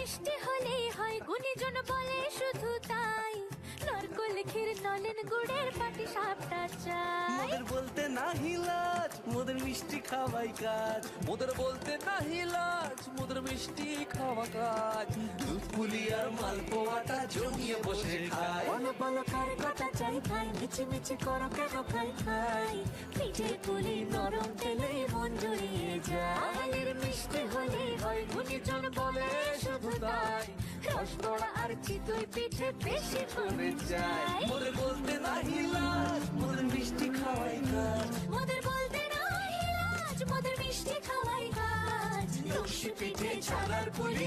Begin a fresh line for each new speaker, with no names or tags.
মিষ্টি হলেই হয় গুণীজন বলে শুধু তাই নরকোল ক্ষীর নলেন গুড়ের পাটি সাপটা চাই
মোদের বলতে নাহি লাজ মোদের মিষ্টি খাওয়াই কাজ
মোদের বলতে নাহি লাজ মোদের মিষ্টি খাওয়া কাজ
দুধ পুলি আর মালপোয়াটা জমিয়ে বসে খায়
বলো বলো কার কথা চাই ভাই মিছি মিছি করো কেন খাই খাই পিঠে পুলি নরম তেলে মন জড়িয়ে যায় বাঙালির মিষ্টি হলে হয় গুণীজন বলে শুধু তাই রসগোড়া আর চিতই পিঠে বেশি করে যায়
মোদের বলতে নাহি লাজ মোদের মিষ্টি খাওয়াই কাজ
মোদের বলতে নাই লাজ মোদের মিষ্টি খাওয়াই কাজ
লক্ষ্মী পিঠে ছানার পুলি